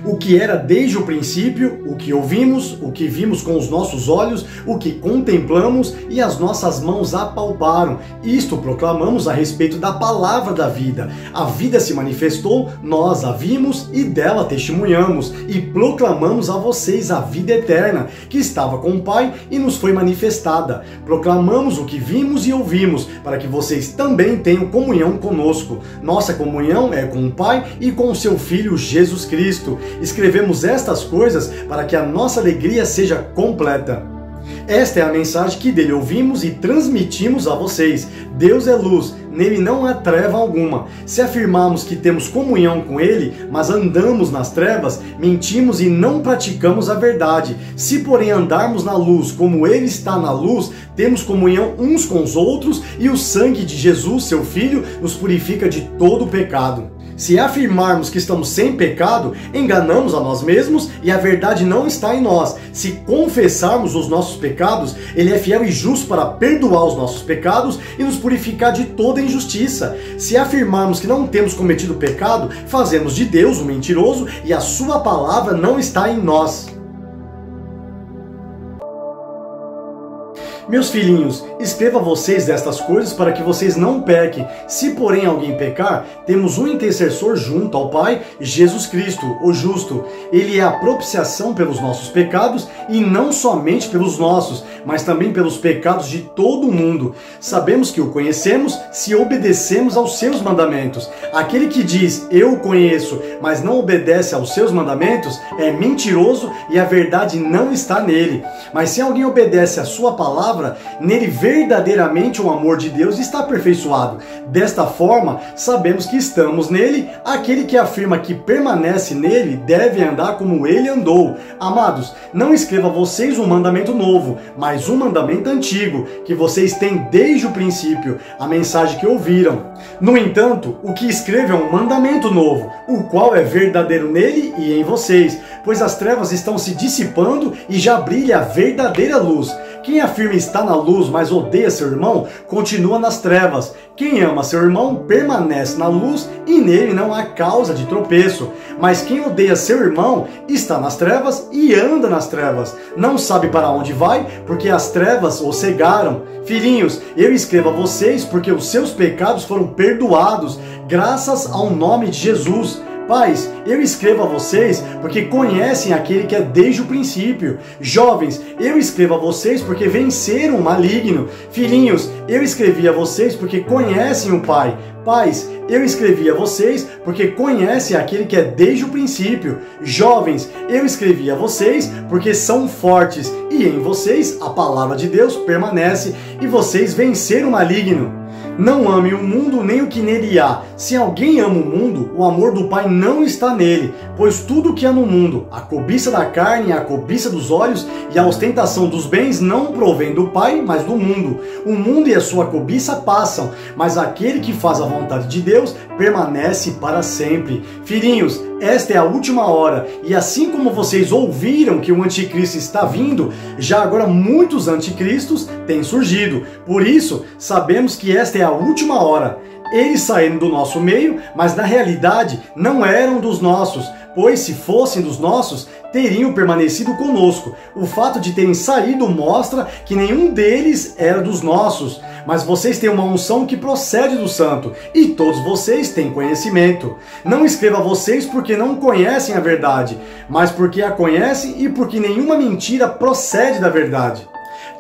O que era desde o princípio, o que ouvimos, o que vimos com os nossos olhos, o que contemplamos e as nossas mãos apalparam. Isto proclamamos a respeito da palavra da vida. A vida se manifestou, nós a vimos e dela testemunhamos e proclamamos a vocês a vida eterna, que estava com o Pai e nos foi manifestada. Proclamamos o que vimos e ouvimos, para que vocês também tenham comunhão conosco. Nossa comunhão é com o Pai e com o seu Filho Jesus Cristo. Escrevemos estas coisas para que a nossa alegria seja completa. Esta é a mensagem que dele ouvimos e transmitimos a vocês. Deus é luz, nele não há treva alguma. Se afirmarmos que temos comunhão com ele, mas andamos nas trevas, mentimos e não praticamos a verdade. Se porém andarmos na luz como ele está na luz, temos comunhão uns com os outros e o sangue de Jesus, seu Filho, nos purifica de todo o pecado. Se afirmarmos que estamos sem pecado, enganamos a nós mesmos e a verdade não está em nós. Se confessarmos os nossos pecados, ele é fiel e justo para perdoar os nossos pecados e nos purificar de toda injustiça. Se afirmarmos que não temos cometido pecado, fazemos de Deus um mentiroso e a sua palavra não está em nós. Meus filhinhos, escreva a vocês destas coisas para que vocês não pequem. Se porém alguém pecar, temos um intercessor junto ao Pai, Jesus Cristo, o justo. Ele é a propiciação pelos nossos pecados e não somente pelos nossos, mas também pelos pecados de todo o mundo. Sabemos que o conhecemos se obedecemos aos seus mandamentos. Aquele que diz, eu o conheço, mas não obedece aos seus mandamentos, é mentiroso e a verdade não está nele. Mas se alguém obedece à sua palavra, nele verdadeiramente o amor de Deus está aperfeiçoado. Desta forma, sabemos que estamos nele. Aquele que afirma que permanece nele deve andar como ele andou. Amados, não escreva a vocês um mandamento novo, mas um mandamento antigo, que vocês têm desde o princípio, a mensagem que ouviram. No entanto, o que escrevo é um mandamento novo, o qual é verdadeiro nele e em vocês, pois as trevas estão se dissipando e já brilha a verdadeira luz. Quem afirma estar na luz, mas odeia seu irmão, continua nas trevas. Quem ama seu irmão permanece na luz e nele não há causa de tropeço. Mas quem odeia seu irmão está nas trevas e anda nas trevas. Não sabe para onde vai, porque as trevas o cegaram. Filhinhos, eu escrevo a vocês porque os seus pecados foram perdoados, graças ao nome de Jesus. Pais, eu escrevo a vocês porque conhecem aquele que é desde o princípio. Jovens, eu escrevo a vocês porque venceram o maligno. Filhinhos, eu escrevi a vocês porque conhecem o Pai. Pais, eu escrevi a vocês porque conhecem aquele que é desde o princípio. Jovens, eu escrevi a vocês porque são fortes e em vocês a palavra de Deus permanece e vocês venceram o maligno. Não ame o mundo nem o que nele há. Se alguém ama o mundo, o amor do Pai não está nele. Pois tudo que há no mundo, a cobiça da carne, a cobiça dos olhos e a ostentação dos bens não provém do Pai, mas do mundo. O mundo e a sua cobiça passam, mas aquele que faz a vontade de Deus permanece para sempre. Filhinhos, esta é a última hora, e assim como vocês ouviram que o anticristo está vindo, já agora muitos anticristos têm surgido. Por isso, sabemos que esta é a última hora. Eles saíram do nosso meio, mas na realidade não eram dos nossos, pois se fossem dos nossos, teriam permanecido conosco. O fato de terem saído mostra que nenhum deles era dos nossos. Mas vocês têm uma unção que procede do Santo, e todos vocês têm conhecimento. Não escrevo a vocês porque não conhecem a verdade, mas porque a conhecem e porque nenhuma mentira procede da verdade.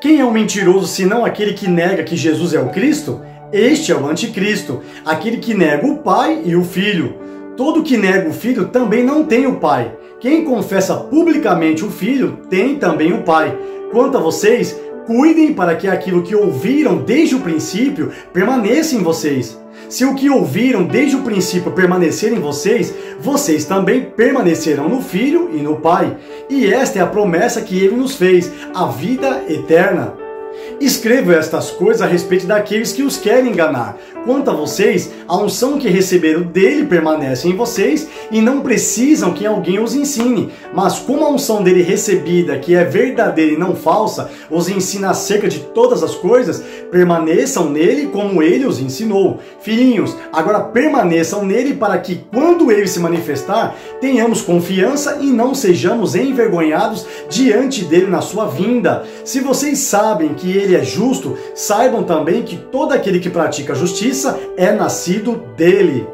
Quem é um mentiroso senão aquele que nega que Jesus é o Cristo? Este é o anticristo, aquele que nega o Pai e o Filho. Todo que nega o Filho também não tem o Pai. Quem confessa publicamente o Filho tem também o Pai. Quanto a vocês, cuidem para que aquilo que ouviram desde o princípio permaneça em vocês. Se o que ouviram desde o princípio permanecer em vocês, vocês também permanecerão no Filho e no Pai. E esta é a promessa que ele nos fez, a vida eterna. Escrevo estas coisas a respeito daqueles que os querem enganar. Quanto a vocês, a unção que receberam dele permanece em vocês e não precisam que alguém os ensine. Mas como a unção dele recebida, que é verdadeira e não falsa, os ensina acerca de todas as coisas, permaneçam nele como ele os ensinou. Filhinhos, agora permaneçam nele para que quando ele se manifestar, tenhamos confiança e não sejamos envergonhados diante dele na sua vinda. Se vocês sabem que ele é justo, saibam também que todo aquele que pratica justiça é nascido dele.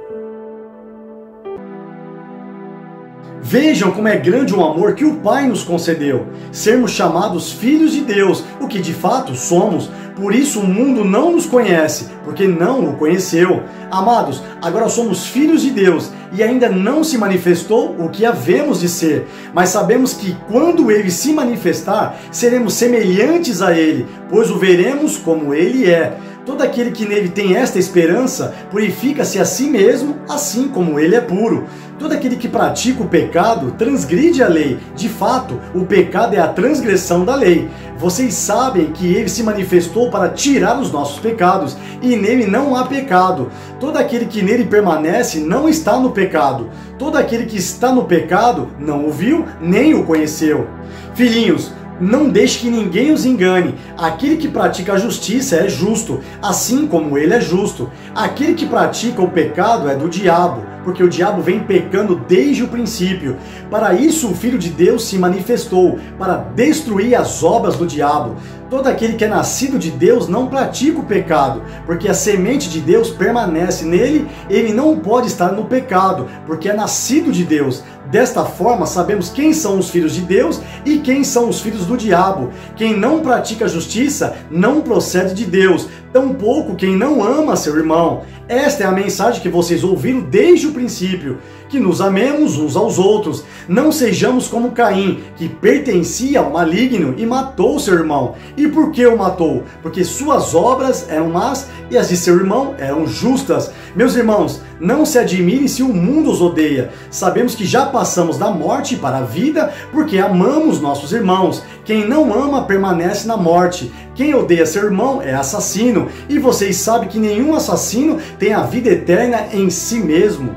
Vejam como é grande o amor que o Pai nos concedeu, sermos chamados filhos de Deus, o que de fato somos. Por isso o mundo não nos conhece, porque não o conheceu. Amados, agora somos filhos de Deus e ainda não se manifestou o que havemos de ser. Mas sabemos que quando ele se manifestar, seremos semelhantes a ele, pois o veremos como ele é. Todo aquele que nele tem esta esperança purifica-se a si mesmo, assim como ele é puro. Todo aquele que pratica o pecado transgride a lei. De fato, o pecado é a transgressão da lei. Vocês sabem que ele se manifestou para tirar os nossos pecados, e nele não há pecado. Todo aquele que nele permanece não está no pecado. Todo aquele que está no pecado não o viu nem o conheceu. Filhinhos, não deixe que ninguém os engane. Aquele que pratica a justiça é justo, assim como ele é justo. Aquele que pratica o pecado é do diabo, porque o diabo vem pecando desde o princípio. Para isso o Filho de Deus se manifestou, para destruir as obras do diabo. Todo aquele que é nascido de Deus não pratica o pecado, porque a semente de Deus permanece nele, ele não pode estar no pecado, porque é nascido de Deus. Desta forma, sabemos quem são os filhos de Deus e quem são os filhos do diabo. Quem não pratica a justiça não procede de Deus, tampouco quem não ama seu irmão. Esta é a mensagem que vocês ouviram desde o princípio, que nos amemos uns aos outros. Não sejamos como Caim, que pertencia ao maligno e matou seu irmão. E por que o matou? Porque suas obras eram más e as de seu irmão eram justas. Meus irmãos, não se admirem se o mundo os odeia. Sabemos que já passamos da morte para a vida porque amamos nossos irmãos. Quem não ama permanece na morte. Quem odeia seu irmão é assassino. E vocês sabem que nenhum assassino tem a vida eterna em si mesmo.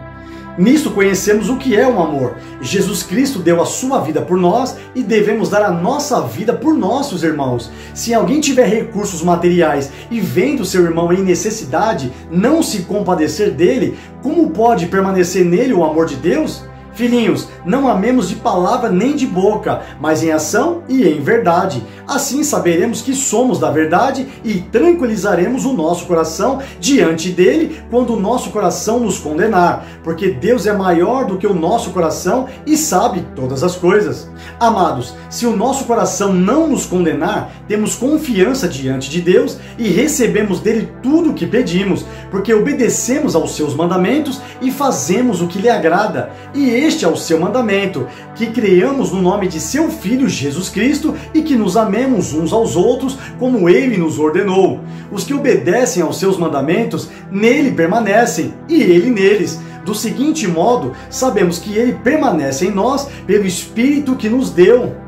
Nisto conhecemos o que é o amor. Jesus Cristo deu a sua vida por nós e devemos dar a nossa vida por nossos irmãos. Se alguém tiver recursos materiais e vendo seu irmão em necessidade, não se compadecer dele, como pode permanecer nele o amor de Deus? Filhinhos, não amemos de palavra nem de boca, mas em ação e em verdade. Assim saberemos que somos da verdade e tranquilizaremos o nosso coração diante dele quando o nosso coração nos condenar, porque Deus é maior do que o nosso coração e sabe todas as coisas. Amados, se o nosso coração não nos condenar, temos confiança diante de Deus e recebemos dele tudo o que pedimos, porque obedecemos aos seus mandamentos e fazemos o que lhe agrada. E este é o seu mandamento, que creiamos no nome de seu Filho Jesus Cristo e que nos amemos uns aos outros como ele nos ordenou. Os que obedecem aos seus mandamentos, nele permanecem e ele neles. Do seguinte modo, sabemos que ele permanece em nós pelo Espírito que nos deu.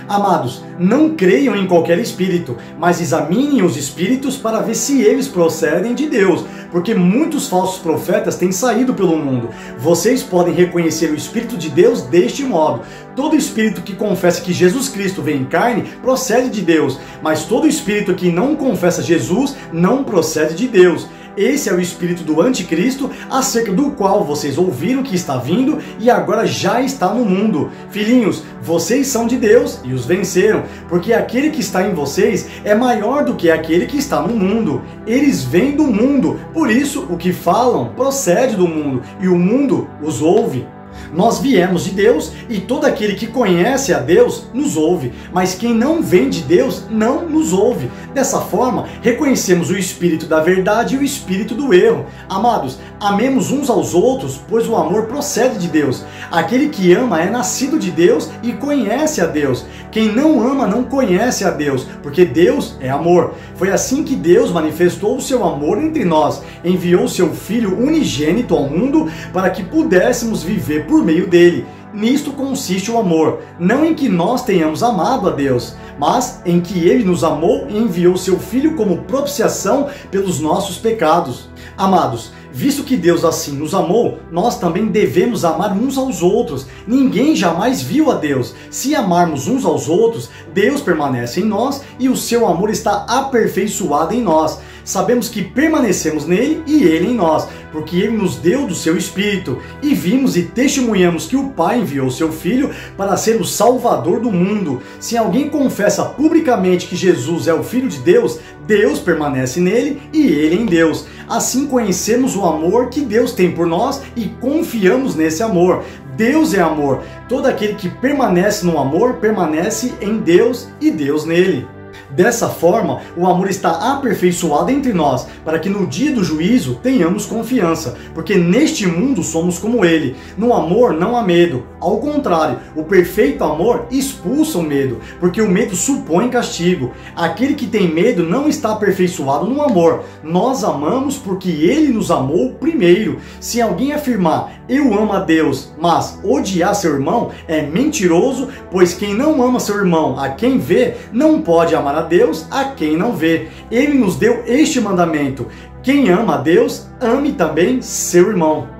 Amados, não creiam em qualquer espírito, mas examinem os espíritos para ver se eles procedem de Deus, porque muitos falsos profetas têm saído pelo mundo. Vocês podem reconhecer o Espírito de Deus deste modo. Todo espírito que confessa que Jesus Cristo vem em carne procede de Deus, mas todo espírito que não confessa Jesus não procede de Deus. Esse é o espírito do anticristo, acerca do qual vocês ouviram que está vindo e agora já está no mundo. Filhinhos, vocês são de Deus e os venceram, porque aquele que está em vocês é maior do que aquele que está no mundo. Eles vêm do mundo, por isso o que falam procede do mundo e o mundo os ouve. Nós viemos de Deus e todo aquele que conhece a Deus nos ouve, mas quem não vem de Deus não nos ouve. Dessa forma, reconhecemos o espírito da verdade e o espírito do erro. Amados, amemos uns aos outros, pois o amor procede de Deus. Aquele que ama é nascido de Deus e conhece a Deus. Quem não ama não conhece a Deus, porque Deus é amor. Foi assim que Deus manifestou o seu amor entre nós. Enviou seu Filho unigênito ao mundo para que pudéssemos viver por meio dele. Nisto consiste o amor, não em que nós tenhamos amado a Deus, mas em que Ele nos amou e enviou seu Filho como propiciação pelos nossos pecados. Amados, visto que Deus assim nos amou, nós também devemos amar uns aos outros. Ninguém jamais viu a Deus. Se amarmos uns aos outros, Deus permanece em nós e o seu amor está aperfeiçoado em nós. Sabemos que permanecemos nele e ele em nós, porque ele nos deu do seu Espírito. E vimos e testemunhamos que o Pai enviou seu Filho para ser o Salvador do mundo. Se alguém confessa publicamente que Jesus é o Filho de Deus, Deus permanece nele e ele em Deus. Assim conhecemos o amor que Deus tem por nós e confiamos nesse amor. Deus é amor. Todo aquele que permanece no amor permanece em Deus e Deus nele. Dessa forma, o amor está aperfeiçoado entre nós, para que no dia do juízo tenhamos confiança, porque neste mundo somos como ele. No amor não há medo. Ao contrário, o perfeito amor expulsa o medo, porque o medo supõe castigo. Aquele que tem medo não está aperfeiçoado no amor. Nós amamos porque ele nos amou primeiro. Se alguém afirmar, eu amo a Deus, mas odiar seu irmão, é mentiroso, pois quem não ama seu irmão a quem vê, não pode amar a Deus a quem não vê. Ele nos deu este mandamento: quem ama a Deus, ame também seu irmão.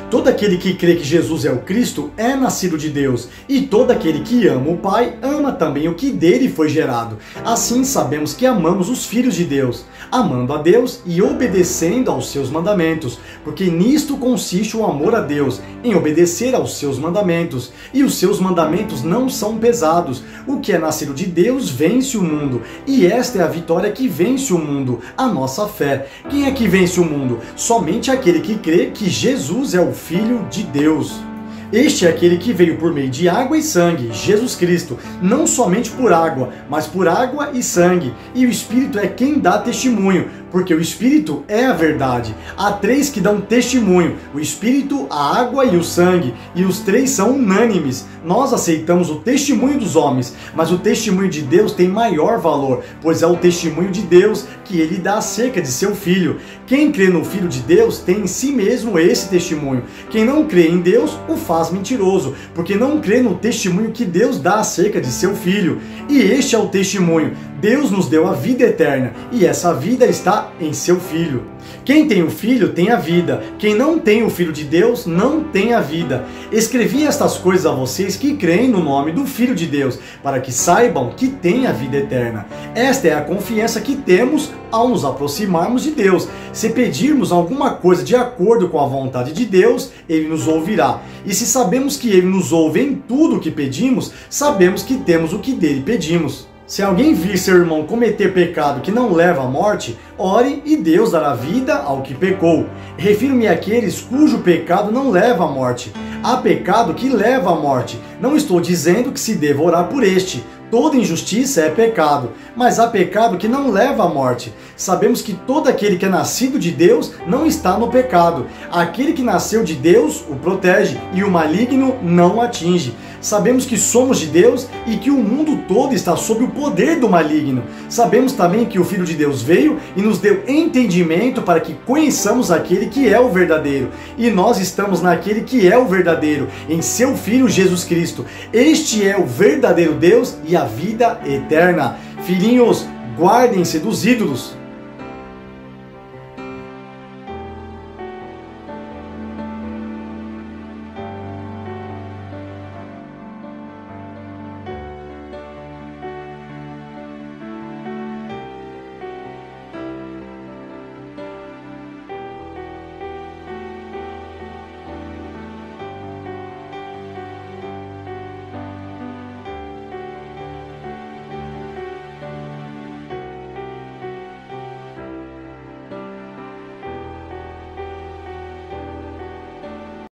Todo aquele que crê que Jesus é o Cristo é nascido de Deus, e todo aquele que ama o Pai ama também o que dele foi gerado. Assim sabemos que amamos os filhos de Deus, amando a Deus e obedecendo aos seus mandamentos, porque nisto consiste o amor a Deus, em obedecer aos seus mandamentos, e os seus mandamentos não são pesados. O que é nascido de Deus vence o mundo, e esta é a vitória que vence o mundo, a nossa fé. Quem é que vence o mundo? Somente aquele que crê que Jesus é o Filho de Deus. Este é aquele que veio por meio de água e sangue, Jesus Cristo, não somente por água, mas por água e sangue. E o Espírito é quem dá testemunho, porque o Espírito é a verdade. Há três que dão testemunho: o Espírito, a água e o sangue, e os três são unânimes. Nós aceitamos o testemunho dos homens, mas o testemunho de Deus tem maior valor, pois é o testemunho de Deus que ele dá acerca de seu Filho. Quem crê no Filho de Deus tem em si mesmo esse testemunho. Quem não crê em Deus o faz mentiroso, porque não crê no testemunho que Deus dá acerca de seu Filho. E este é o testemunho: Deus nos deu a vida eterna, e essa vida está em seu Filho. Quem tem o Filho tem a vida. Quem não tem o Filho de Deus não tem a vida. Escrevi estas coisas a vocês que creem no nome do Filho de Deus, para que saibam que têm a vida eterna. Esta é a confiança que temos ao nos aproximarmos de Deus. Se pedirmos alguma coisa de acordo com a vontade de Deus, Ele nos ouvirá. E se sabemos que Ele nos ouve em tudo o que pedimos, sabemos que temos o que dele pedimos. Se alguém vir seu irmão cometer pecado que não leva à morte, ore e Deus dará vida ao que pecou. Refiro-me àqueles cujo pecado não leva à morte. Há pecado que leva à morte. Não estou dizendo que se deva orar por este. Toda injustiça é pecado, mas há pecado que não leva à morte. Sabemos que todo aquele que é nascido de Deus não está no pecado. Aquele que nasceu de Deus o protege e o maligno não o atinge. Sabemos que somos de Deus e que o mundo todo está sob o poder do maligno. Sabemos também que o Filho de Deus veio e nos deu entendimento para que conheçamos aquele que é o verdadeiro. E nós estamos naquele que é o verdadeiro, em seu Filho Jesus Cristo. Este é o verdadeiro Deus e a vida eterna. Filhinhos, guardem-se dos ídolos.